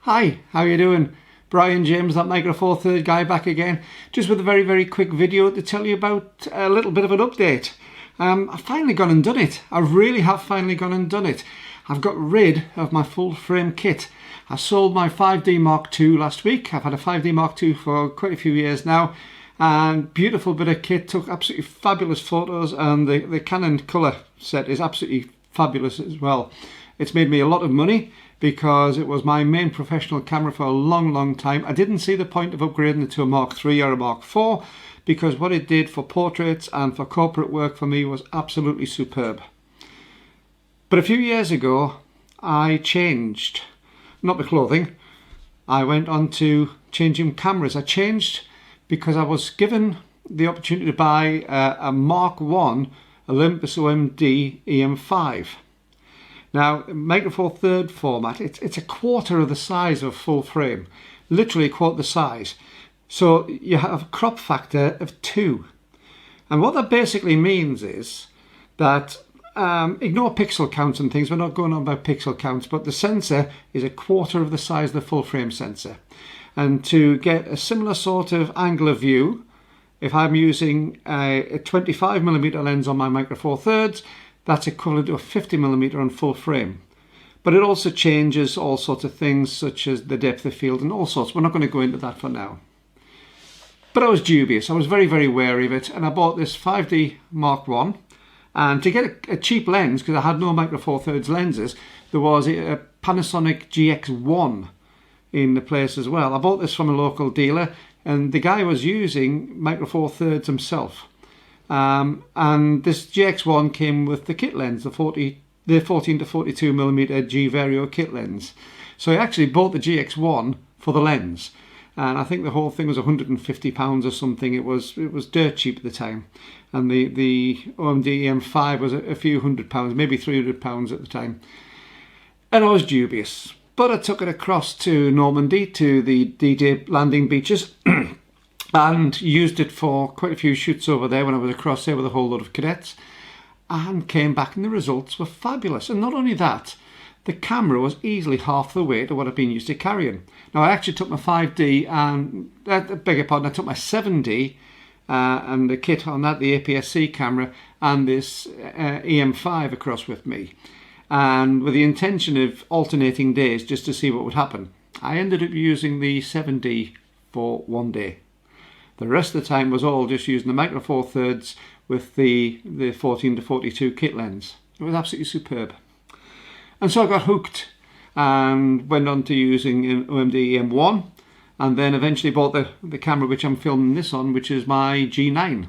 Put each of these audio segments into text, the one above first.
Hi, how you doing? Brian James, that Micro Four Thirds guy, back again, just with a very quick video to tell you about a little bit of an update. I've finally gone and done it. I really have finally gone and done it. I've got rid of my full frame kit. I sold my 5D Mark II last week. I've had a 5D Mark II for quite a few years now, and beautiful bit of kit, took absolutely fabulous photos, and the Canon colour set is absolutely fabulous as well. It's made me a lot of money because it was my main professional camera for a long time. I didn't see the point of upgrading it to a Mark III or a Mark IV because what it did for portraits and for corporate work for me was absolutely superb. But a few years ago I changed, not the clothing, I went on to changing cameras. I changed because I was given the opportunity to buy a Mark I Olympus OMD EM5. Now, Micro Four Thirds format, it's a quarter of the size of full frame, literally a quarter the size. So you have a crop factor of 2. And what that basically means is that, ignore pixel counts and things, we're not going on about pixel counts, but the sensor is a quarter of the size of the full frame sensor. And to get a similar sort of angle of view, if I'm using a 25mm lens on my Micro Four Thirds, that's equivalent to a 50mm on full frame. But it also changes all sorts of things such as the depth of field and all sorts. We're not going to go into that for now. But I was dubious. I was very wary of it, and I bought this 5D Mark I. And to get a cheap lens, because I had no Micro Four Thirds lenses, there was a Panasonic GX8 in the place as well. I bought this from a local dealer, and the guy was using Micro Four Thirds himself. And this GX8 came with the kit lens, the 14 to 42mm G Vario kit lens. So I actually bought the GX8 for the lens, and I think the whole thing was £150 or something. It was dirt cheap at the time, and the OMD EM5 was a few £100, maybe £300 at the time. And I was dubious, but I took it across to Normandy to the D-Day landing beaches. And used it for quite a few shoots over there when I was across there with a whole lot of cadets, and came back and the results were fabulous. And not only that, the camera was easily half the weight of what I've been used to carrying. Now I actually took my 5D and, I beg your pardon, I took my 7D and the kit on that, the APS-C camera, and this EM5 across with me, and with the intention of alternating days just to see what would happen. I ended up using the 7D for one day. The rest of the time was all just using the Micro Four Thirds with the 14 to 42 kit lens. It was absolutely superb. And so I got hooked and went on to using an OMD EM1, and then eventually bought the camera which I'm filming this on, which is my G9.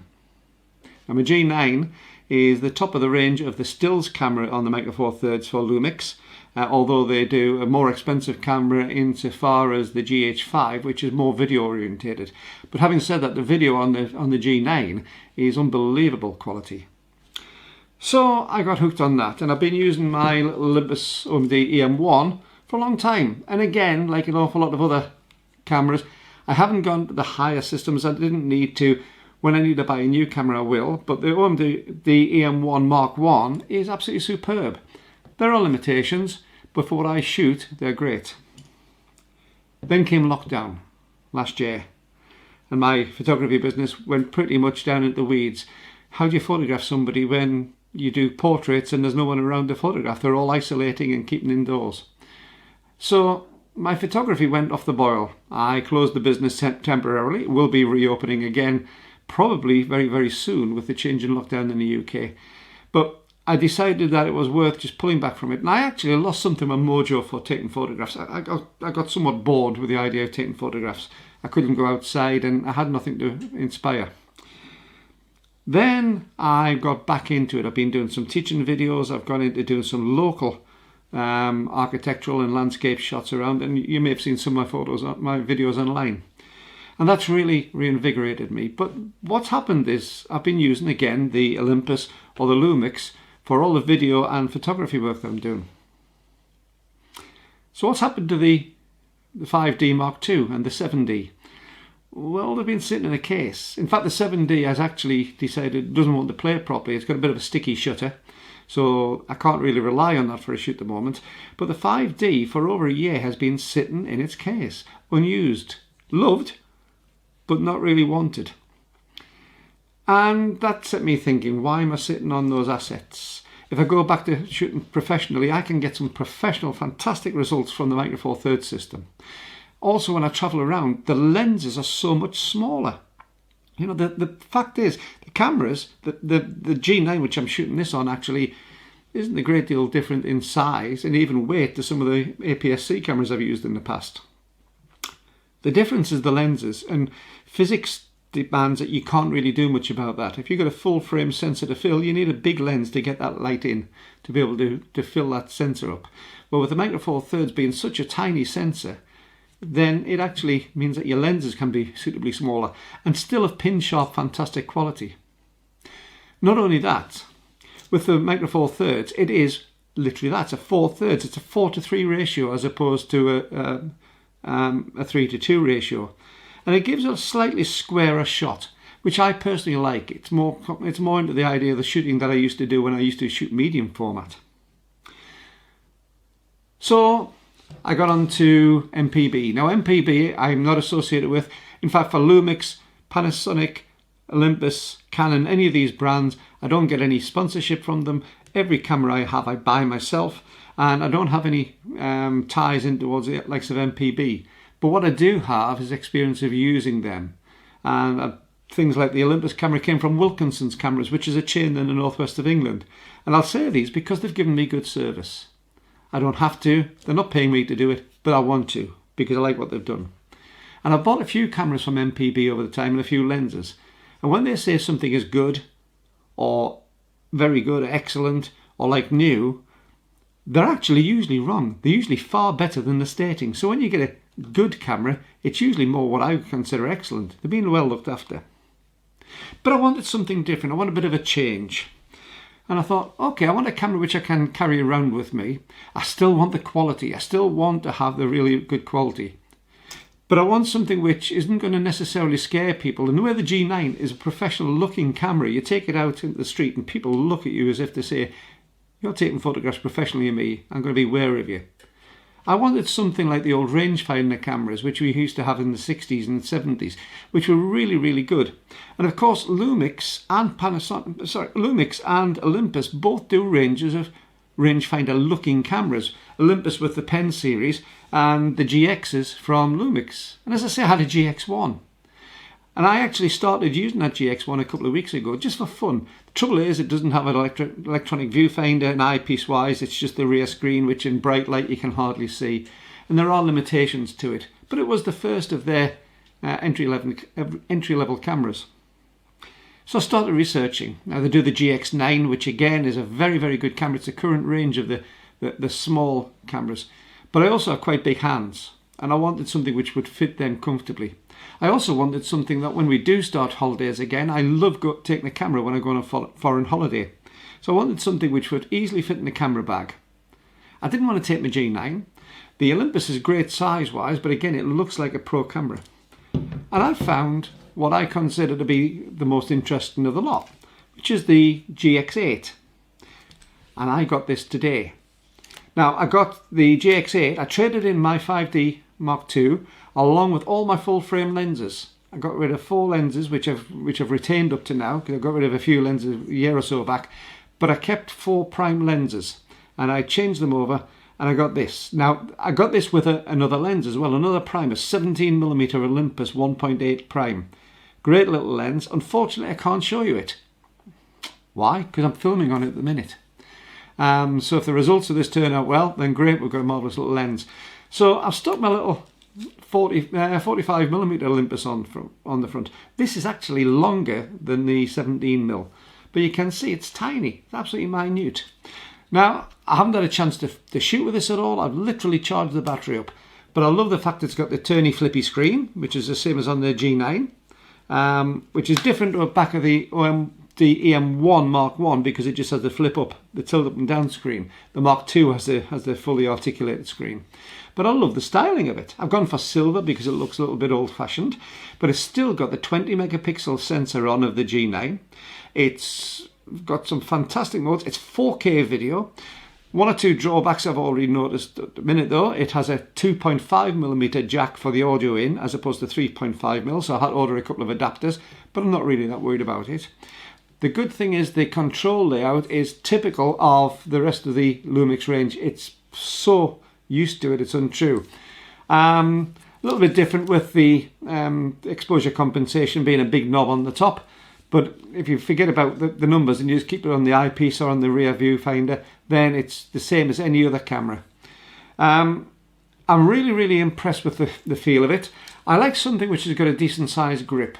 Now my G9 is the top of the range of the stills camera on the Micro Four Thirds for Lumix, although they do a more expensive camera insofar as the GH5, which is more video orientated. But having said that, the video on the G9 is unbelievable quality. So I got hooked on that, and I've been using my Olympus OMD EM1 for a long time. And again, like an awful lot of other cameras, I haven't gone to the higher systems. I didn't need to. When I need to buy a new camera, I will. But the OMD EM1 Mark I is absolutely superb. There are limitations, but for what I shoot, they're great. Then came lockdown last year, and my photography business went pretty much down into the weeds. How do you photograph somebody when you do portraits and there's no one around to photograph? They're all isolating and keeping indoors. So my photography went off the boil. I closed the business temporarily. It will be reopening again, probably very soon with the change in lockdown in the UK. But I decided that it was worth just pulling back from it, and I actually lost something of my mojo for taking photographs. I got somewhat bored with the idea of taking photographs. I couldn't go outside and I had nothing to inspire. Then I got back into it. I've been doing some teaching videos. I've gone into doing some local architectural and landscape shots around, and you may have seen some of my photos, my videos online. And that's really reinvigorated me. But what's happened is I've been using again the Olympus or the Lumix for all the video and photography work that I'm doing. So what's happened to the 5D Mark II and the 7D? Well, they've been sitting in a case. In fact, the 7D has actually decided it doesn't want to play properly. It's got a bit of a sticky shutter. so I can't really rely on that for a shoot at the moment. But the 5D for over a year has been sitting in its case, unused, loved, but not really wanted. And that set me thinking, why am I sitting on those assets? If I go back to shooting professionally, I can get some professional, fantastic results from the Micro Four Thirds system. Also, when I travel around, the lenses are so much smaller. You know, the fact is, the cameras, the G9, which I'm shooting this on, actually isn't a great deal different in size and even weight to some of the APS-C cameras I've used in the past. The difference is the lenses, and physics demands that you can't really do much about that. If you've got a full frame sensor to fill, you need a big lens to get that light in to be able to fill that sensor up. Well, with the Micro Four Thirds being such a tiny sensor, then it actually means that your lenses can be suitably smaller and still of pin sharp fantastic quality. Not only that, with the Micro Four Thirds, it is literally that, it's a 4/3. It's a 4:3 ratio as opposed to a 3:2 ratio. And it gives a slightly squarer shot, which I personally like. It's more into the idea of the shooting that I used to do when I used to shoot medium format. So I got on to MPB. Now MPB I'm not associated with. In fact, for Lumix, Panasonic, Olympus, Canon, any of these brands, I don't get any sponsorship from them. Every camera I have I buy myself, and I don't have any ties in towards the likes of MPB. But what I do have is experience of using them. And things like the Olympus camera came from Wilkinson's Cameras, which is a chain in the northwest of England. And I'll say these because they've given me good service. I don't have to, they're not paying me to do it, but I want to because I like what they've done. And I've bought a few cameras from MPB over the time and a few lenses. And when they say something is good or very good or excellent or like new, they're actually usually wrong. They're usually far better than they're stating. So when you get a good camera, it's usually more what I would consider excellent. They're being well looked after. But I wanted something different. I want a bit of a change. And I thought, okay, I want a camera which I can carry around with me. I still want the quality. I still want to have the really good quality. But I want something which isn't going to necessarily scare people. And the way the G9 is a professional looking camera, you take it out into the street and people look at you as if to say, you're taking photographs professionally of me. I'm going to be wary of you. I wanted something like the old rangefinder cameras, which we used to have in the 60s and 70s, which were really, really good. And of course, Lumix and Olympus both do ranges of rangefinder-looking cameras. Olympus with the Pen series and the GXs from Lumix. And as I say, I had a GX1. And I actually started using that GX1 a couple of weeks ago, just for fun. The trouble is, it doesn't have an electronic viewfinder, and eyepiece-wise, it's just the rear screen, which in bright light you can hardly see. And there are limitations to it. But it was the first of their entry-level cameras. So I started researching. Now they do the GX9, which again is a very, very good camera. It's the current range of the small cameras. But I also have quite big hands, and I wanted something which would fit them comfortably. I also wanted something that when we do start holidays again, I love taking the camera when I go on a foreign holiday. So I wanted something which would easily fit in the camera bag. I didn't want to take my G9. The Olympus is great size-wise, but again, it looks like a pro camera. And I found what I consider to be the most interesting of the lot, which is the GX8. And I got this today. Now, I got the GX8. I traded in my 5D Mark II along with all my full frame lenses. I got rid of 4 lenses which I've retained up to now, because I got rid of a few lenses a year or so back, but I kept 4 prime lenses and I changed them over and I got this. Now I got this with another lens as well, another prime, a 17mm Olympus 1.8 prime. Great little lens. Unfortunately I can't show you it. Why? Because I'm filming on it at the minute. So if the results of this turn out well, then great, we've got a marvellous little lens. So I've stuck my little 45mm Olympus on the front. This is actually longer than the 17mm, but you can see it's tiny. It's absolutely minute. Now, I haven't had a chance to shoot with this at all. I've literally charged the battery up, but I love the fact it's got the turny flippy screen, which is the same as on the G9, which is different to the back of the EM1 Mark 1 because it just has the flip up, the tilt up and down screen. The Mark II has the fully articulated screen. But I love the styling of it. I've gone for silver because it looks a little bit old-fashioned, but it's still got the 20 megapixel sensor on of the G9. It's got some fantastic modes. It's 4K video. One or two drawbacks I've already noticed at the minute though. It has a 2.5mm jack for the audio in as opposed to 3.5mm, so I had to order a couple of adapters, but I'm not really that worried about it. The good thing is the control layout is typical of the rest of the Lumix range. It's so used to it, it's untrue. A little bit different with the exposure compensation being a big knob on the top. But if you forget about the numbers and you just keep it on the eyepiece or on the rear viewfinder, then it's the same as any other camera. I'm really impressed with the feel of it. I like something which has got a decent sized grip.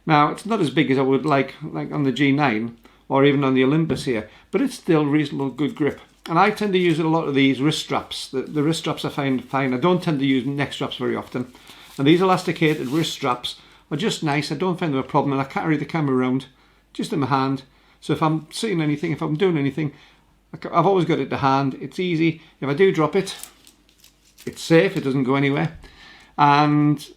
Now, it's not as big as I would like on the G9 or even on the Olympus here, but it's still reasonable good grip. And I tend to use a lot of these wrist straps. The wrist straps I find fine. I don't tend to use neck straps very often. And these elasticated wrist straps are just nice. I don't find them a problem, and I carry the camera around just in my hand. So if I'm seeing anything, if I'm doing anything, I've always got it to hand. It's easy. If I do drop it, it's safe. It doesn't go anywhere. And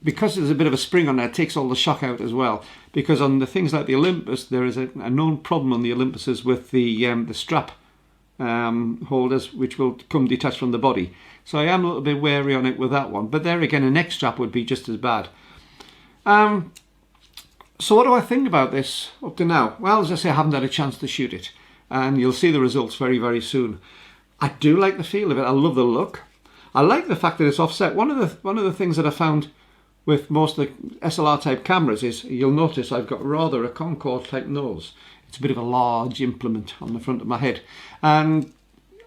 because there's a bit of a spring on there, it takes all the shock out as well. Because on the things like the Olympus, there is a known problem on the Olympuses with the strap holders, which will come detached from the body. So I am a little bit wary on it with that one. But there again, a neck strap would be just as bad. So what do I think about this up to now? Well, as I say, I haven't had a chance to shoot it, and you'll see the results very soon. I do like the feel of it. I love the look. I like the fact that it's offset. One of the things that I found with most of the SLR type cameras is you'll notice I've got rather a Concorde type nose. It's a bit of a large implement on the front of my head, and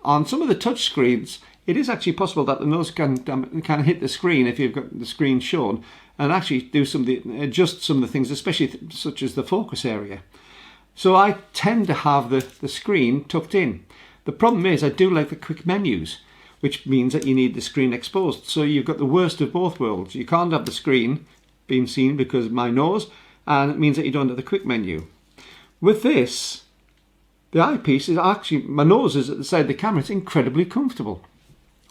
on some of the touch screens it is actually possible that the nose can hit the screen if you've got the screen shown, and actually do adjust some of the things, especially such as the focus area. So I tend to have the screen tucked in. The problem is I do like the quick menus, which means that you need the screen exposed. So you've got the worst of both worlds. You can't have the screen being seen because of my nose, and it means that you don't have the quick menu. With this, the eyepiece is actually, my nose is at the side of the camera. It's incredibly comfortable.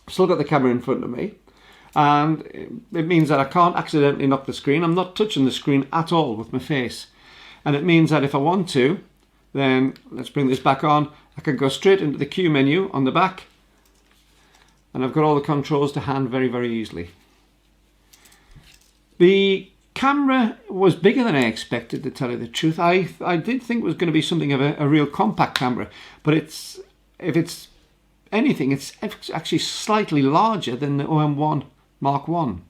I've still got the camera in front of me, and it means that I can't accidentally knock the screen. I'm not touching the screen at all with my face. And it means that if I want to, then let's bring this back on, I can go straight into the Q menu on the back, and I've got all the controls to hand very easily. The camera was bigger than I expected, to tell you the truth. I did think it was going to be something of a real compact camera, but if it's anything, it's actually slightly larger than the OM1 Mark 1.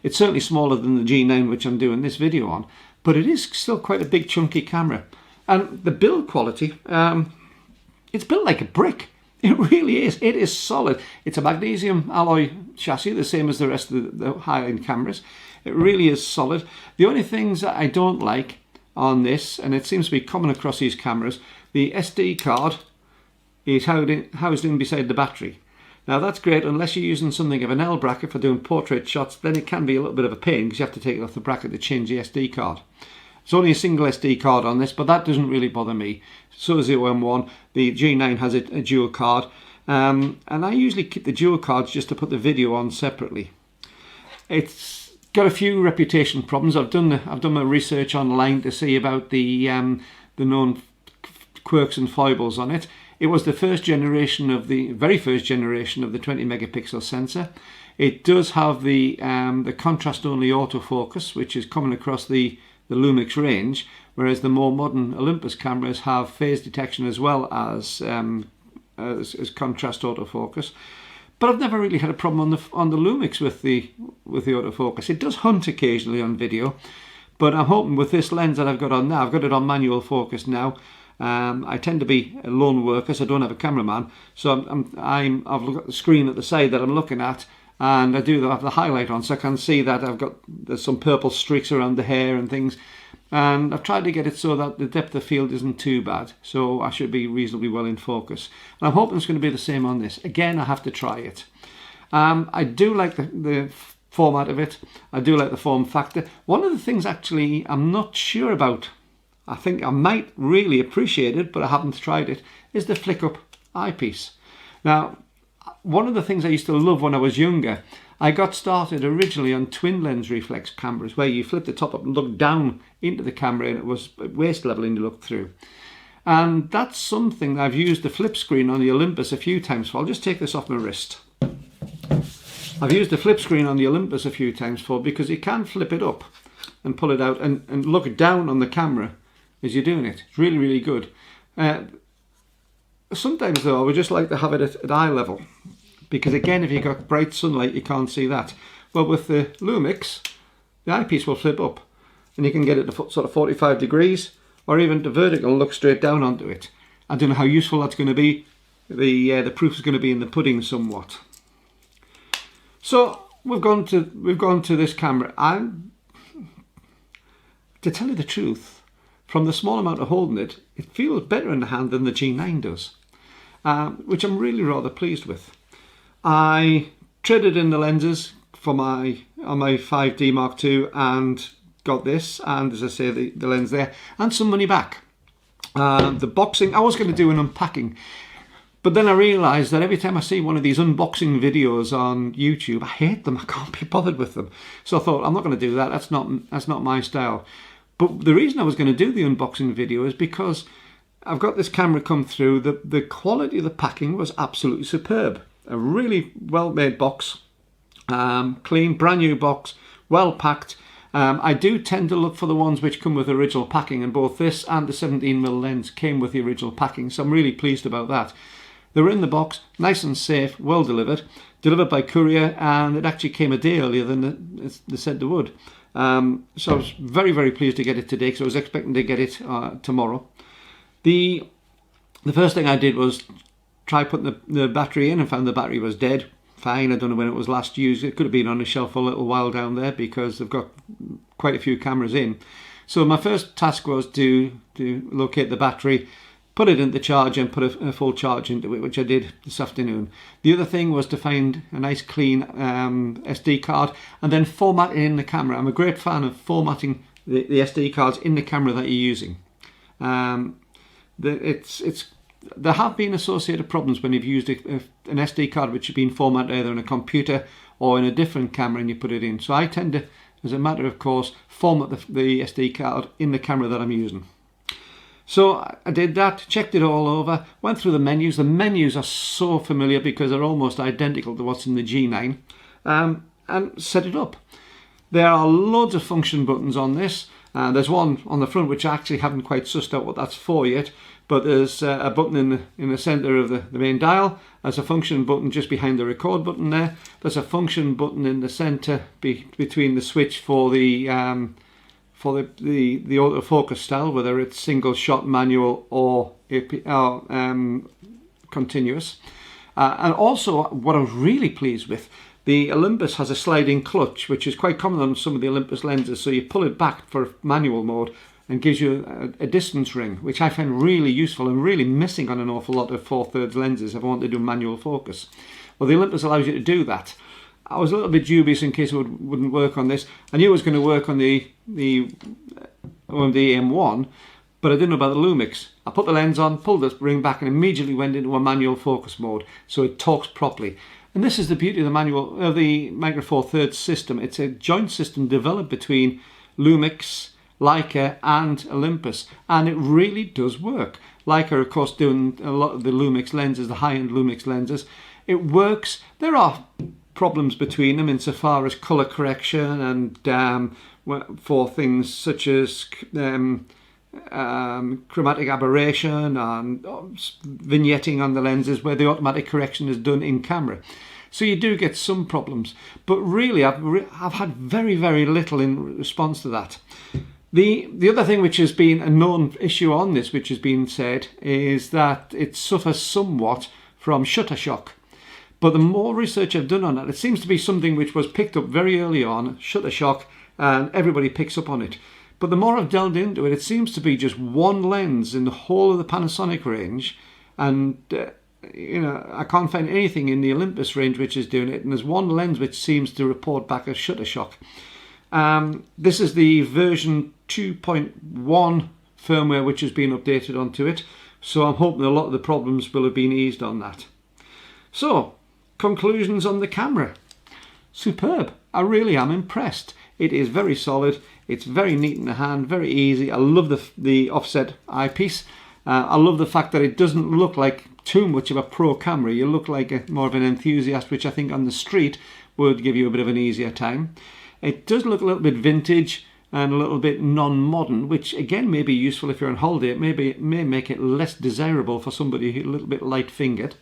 It's certainly smaller than the G9, which I'm doing this video on, but it is still quite a big chunky camera. And the build quality, it's built like a brick. It really is. It is solid. It's a magnesium alloy chassis, the same as the rest of the high-end cameras. It really is solid. The only things that I don't like on this, and it seems to be common across these cameras, the SD card is housed in beside the battery. Now that's great unless you're using something of an L bracket for doing portrait shots. Then it can be a little bit of a pain because you have to take it off the bracket to change the SD card. It's only a single SD card on this, but that doesn't really bother me. So does the OM1. The G9 has a dual card, and I usually keep the dual cards just to put the video on separately. It's got a few reputation problems. I've done my research online to see about the known quirks and foibles on it. It was the very first generation of the 20 megapixel sensor. It does have the contrast only autofocus, which is common across the Lumix range, whereas the more modern Olympus cameras have phase detection as well as contrast autofocus. But I've never really had a problem on the Lumix with the autofocus. It does hunt occasionally on video, but I'm hoping with this lens that I've got on now, I've got it on manual focus now. I tend to be a lone worker, so I don't have a cameraman. So I've got the screen at the side that I'm looking at, and I do have the highlight on, so I can see that there's some purple streaks around the hair and things. And I've tried to get it so that the depth of field isn't too bad, so I should be reasonably well in focus. And I'm hoping it's going to be the same on this. Again, I have to try it. I do like the format of it. I do like the form factor. One of the things actually I'm not sure about, I think I might really appreciate it, but I haven't tried it, is the flick-up eyepiece. Now, one of the things I used to love when I was younger, I got started originally on twin lens reflex cameras, where you flip the top up and look down into the camera and it was at waist level and you look through. And that's something I've used the flip screen on the Olympus a few times for. I'll just take this off my wrist. I've used the flip screen on the Olympus a few times for, because you can flip it up and pull it out and look down on the camera as you're doing it. It's really, really good. Sometimes though, I would just like to have it at eye level, because again, if you've got bright sunlight, you can't see that. Well, with the Lumix, the eyepiece will flip up and you can get it to sort of 45 degrees, or even to vertical and look straight down onto it. I don't know how useful that's going to be. The proof is going to be in the pudding somewhat. So we've gone to this camera. To tell you the truth, from the small amount of holding it, it feels better in the hand than the G9 does, which I'm really rather pleased with. I traded in the lenses for on my 5D Mark II and got this, and as I say, the lens there, and some money back. The boxing, I was going to do an unpacking, but then I realised that every time I see one of these unboxing videos on YouTube, I hate them. I can't be bothered with them. So I thought, I'm not going to do that. That's not my style. But the reason I was going to do the unboxing video is because I've got this camera come through. The quality of the packing was absolutely superb. A really well-made box, clean, brand new box, well packed. I do tend to look for the ones which come with original packing, and both this and the 17mm lens came with the original packing, so I'm really pleased about that. They were in the box, nice and safe, well delivered by courier, and it actually came a day earlier than they said they would. So I was very, very pleased to get it today, because I was expecting to get it tomorrow. The first thing I did was try putting the battery in, and found the battery was dead. Fine, I don't know when it was last used. It could have been on a shelf for a little while down there, because they've got quite a few cameras in. So my first task was to locate the battery, put it into charge, and put a full charge into it, which I did this afternoon. The other thing was to find a nice clean SD card and then format it in the camera. I'm a great fan of formatting the SD cards in the camera that you're using. There have been associated problems when you've used an SD card which has been formatted either in a computer or in a different camera and you put it in. So I tend to, as a matter of course, format the SD card in the camera that I'm using. So I did that, checked it all over, went through the menus. The menus are so familiar because they're almost identical to what's in the G9, and set it up. There are loads of function buttons on this. There's one on the front which I actually haven't quite sussed out what that's for yet, but there's a button in the centre of the main dial. There's a function button just behind the record button there. There's a function button in the centre between the switch for the autofocus style, whether it's single shot, manual or continuous. And also, what I was really pleased with, the Olympus has a sliding clutch, which is quite common on some of the Olympus lenses. So you pull it back for manual mode and gives you a distance ring, which I find really useful and really missing on an awful lot of 4/3 lenses if I want to do manual focus. Well, the Olympus allows you to do that. I was a little bit dubious in case it wouldn't work on this. I knew it was going to work on the M1, but I didn't know about the Lumix. I put the lens on, pulled the ring back, and immediately went into a manual focus mode, so it talks properly. And this is the beauty of the Micro Four Thirds system. It's a joint system developed between Lumix, Leica, and Olympus, and it really does work. Leica, of course, doing a lot of the Lumix lenses, the high-end Lumix lenses. It works. There are problems between them insofar as colour correction and for things such as chromatic aberration and vignetting on the lenses where the automatic correction is done in camera. So you do get some problems, but really I've had very, very little in response to that. The other thing which has been a known issue on this, which has been said, is that it suffers somewhat from shutter shock. But the more research I've done on it, it seems to be something which was picked up very early on, shutter shock, and everybody picks up on it. But the more I've delved into it, it seems to be just one lens in the whole of the Panasonic range, and I can't find anything in the Olympus range which is doing it, and there's one lens which seems to report back a shutter shock. This is the version 2.1 firmware which has been updated onto it, so I'm hoping a lot of the problems will have been eased on that. So, conclusions on the camera. Superb. I really am impressed. It is very solid. It's very neat in the hand, very easy. I love the offset eyepiece. I love the fact that it doesn't look like too much of a pro camera. You look like more of an enthusiast, which I think on the street would give you a bit of an easier time. It does look a little bit vintage and a little bit non-modern, which again may be useful if you're on holiday. It may make it less desirable for somebody a little bit light-fingered.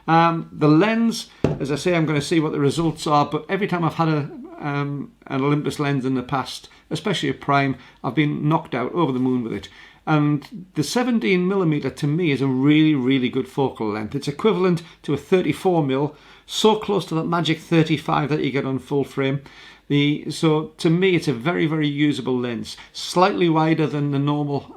The lens, as I say, I'm going to see what the results are, but every time I've had an Olympus lens in the past, especially a prime, I've been knocked out, over the moon with it. And the 17mm to me is a really, really good focal length. It's equivalent to a 34mm, so close to that magic 35 that you get on full frame. So to me, it's a very, very usable lens. Slightly wider than the normal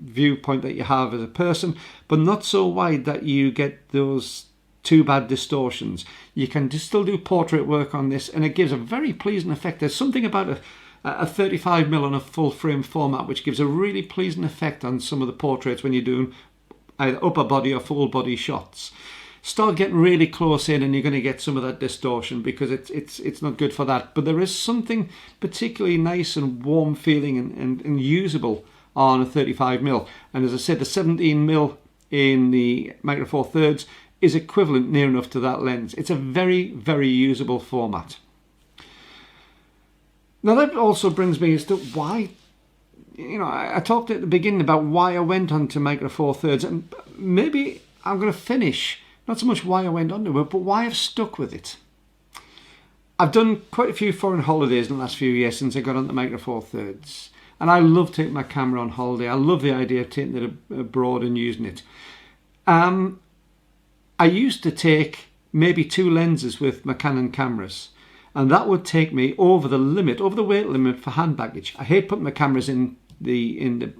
viewpoint that you have as a person, but not so wide that you get those too bad distortions. You can still do portrait work on this, and it gives a very pleasing effect. There's something about a 35mm on a full frame format which gives a really pleasing effect on some of the portraits when you're doing either upper body or full body shots. Start getting really close in and you're going to get some of that distortion, because it's not good for that. But there is something particularly nice and warm feeling and usable on a 35mm. And as I said, the 17mm in the Micro Four Thirds is equivalent near enough to that lens. It's a very, very usable format. Now that also brings me as to why, I talked at the beginning about why I went on to Micro Four Thirds, and maybe I'm going to finish, not so much why I went on to it, but why I've stuck with it. I've done quite a few foreign holidays in the last few years since I got on the Micro Four Thirds, and I love taking my camera on holiday. I love the idea of taking it abroad and using it. I used to take maybe 2 lenses with my Canon cameras, and that would take me over the limit, over the weight limit for hand baggage. I hate putting my cameras in the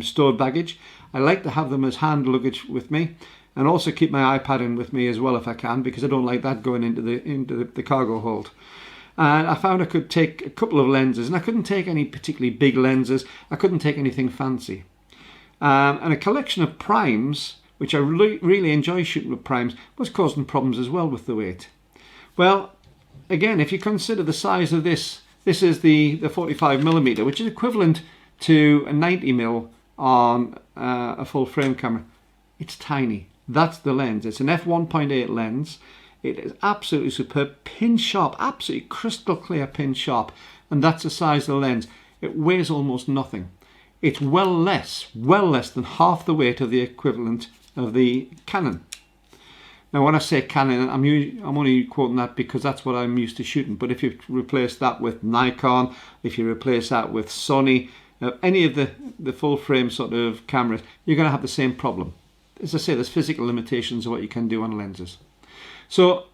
stored baggage. I like to have them as hand luggage with me, and also keep my iPad in with me as well if I can, because I don't like that going into the cargo hold. And I found I could take a couple of lenses, and I couldn't take any particularly big lenses. I couldn't take anything fancy. And a collection of primes, which I really enjoy shooting with primes, was causing problems as well with the weight. Well, again, if you consider the size of this is the 45mm, which is equivalent to a 90mm on a full frame camera. It's tiny. That's the lens. It's an f1.8 lens. It is absolutely superb, pin sharp, absolutely crystal clear pin sharp, and that's the size of the lens. It weighs almost nothing. It's well less than half the weight of the equivalent of the Canon. Now when I say Canon, I'm only quoting that because that's what I'm used to shooting, but if you replace that with Nikon, if you replace that with Sony, any of the full frame sort of cameras, you're going to have the same problem. As I say, there's physical limitations of what you can do on lenses. So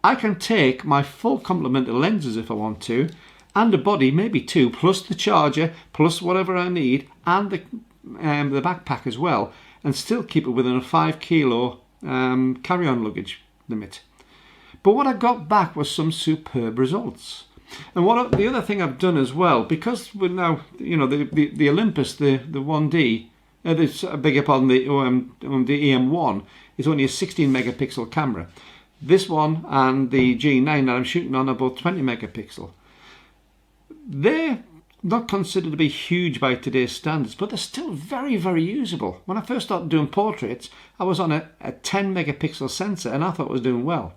I can take my full complement of lenses if I want to, and a body, maybe 2, plus the charger, plus whatever I need, and the backpack as well, and still keep it within a 5 kilo carry-on luggage limit. But what I got back was some superb results. And the other thing I've done as well, because we're now, the Olympus, the 1D, I beg your pardon, the EM1 is only a 16 megapixel camera. This one and the G9 that I'm shooting on are both 20 megapixel. They're not considered to be huge by today's standards, but they're still very, very usable. When I first started doing portraits, I was on a 10 megapixel sensor and I thought I was doing well.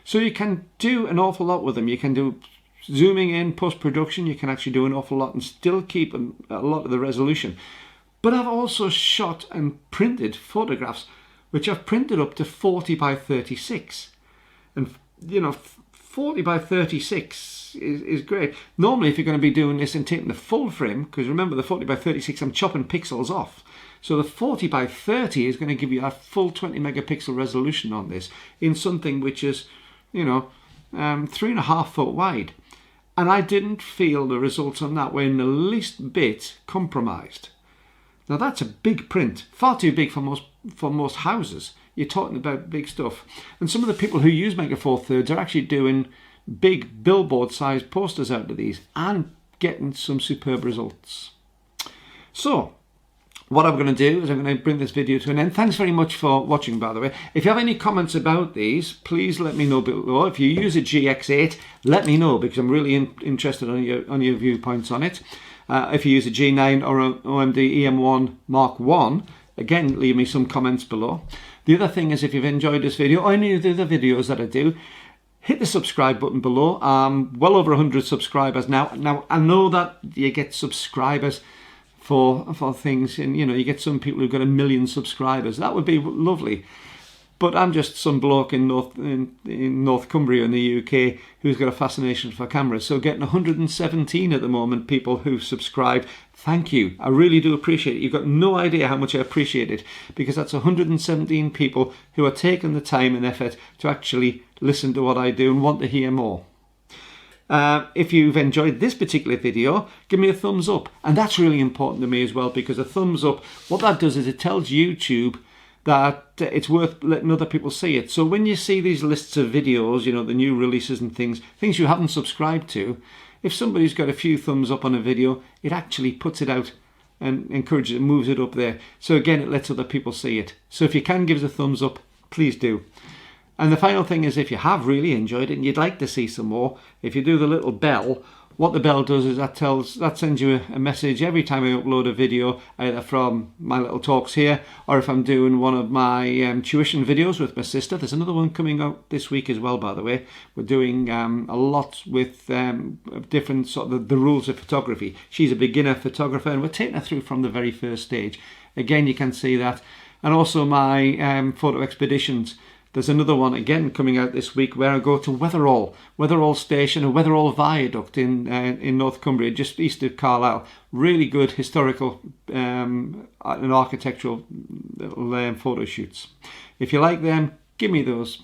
So you can do an awful lot with them. You can do zooming in, post-production, you can actually do an awful lot and still keep a lot of the resolution. But I've also shot and printed photographs which I've printed up to 40 by 36. And 40 by 36 is great. Normally if you're going to be doing this and taking the full frame, because remember the 40 by 36 I'm chopping pixels off, so the 40 by 30 is going to give you a full 20 megapixel resolution on this in something which is 3.5 foot wide, and I didn't feel the results on that were in the least bit compromised. Now that's a big print, far too big for most houses. You're talking about big stuff, and some of the people who use Micro Four Thirds are actually doing big billboard sized posters out of these and getting some superb results. So what I'm going to do is I'm going to bring this video to an end. Thanks very much for watching, by the way. If you have any comments about these, please let me know below. If you use a GX8, let me know, because I'm really interested on your viewpoints on it. If you use a G9 or an OMD EM1 Mark 1, again, leave me some comments below. The other thing is, if you've enjoyed this video or any of the other videos that I do, hit the subscribe button below. Well over 100 subscribers now. Now, I know that you get subscribers for things, and you know, you get some people who've got 1 million subscribers. That would be lovely. But I'm just some bloke in North Cumbria in the UK who's got a fascination for cameras. So getting 117 at the moment people who subscribe, thank you. I really do appreciate it. You've got no idea how much I appreciate it, because that's 117 people who are taking the time and effort to actually listen to what I do and want to hear more. If you've enjoyed this particular video, give me a thumbs up. And that's really important to me as well, because a thumbs up, what that does is it tells YouTube that it's worth letting other people see it. So when you see these lists of videos, you know, the new releases and things you haven't subscribed to, if somebody's got a few thumbs up on a video, it actually puts it out and encourages it, moves it up there. So again, it lets other people see it. So if you can give us a thumbs up, please do. And the final thing is, if you have really enjoyed it and you'd like to see some more, if you do the little bell, what the bell does is that sends you a message every time I upload a video, either from my little talks here, or if I'm doing one of my tuition videos with my sister. There's another one coming out this week as well, by the way. We're doing a lot with different sort of the rules of photography. She's a beginner photographer, and we're taking her through from the very first stage. Again, you can see that. And also my photo expeditions. There's another one again coming out this week where I go to Weatherall Station, a Weatherall Viaduct in North Cumbria, just east of Carlisle. Really good historical and architectural photo shoots. If you like them, give me those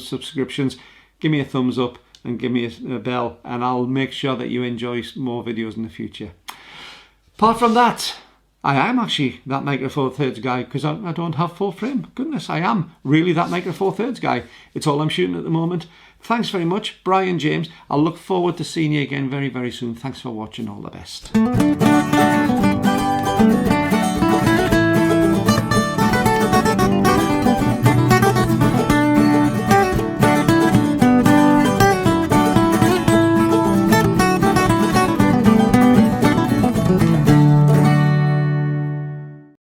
subscriptions, give me a thumbs up and give me a bell, and I'll make sure that you enjoy more videos in the future. Apart from that, I am actually that Micro Four Thirds guy, because I don't have full frame. Goodness, I am really that Micro Four Thirds guy. It's all I'm shooting at the moment. Thanks very much, Brian James. I'll look forward to seeing you again very, very soon. Thanks for watching. All the best.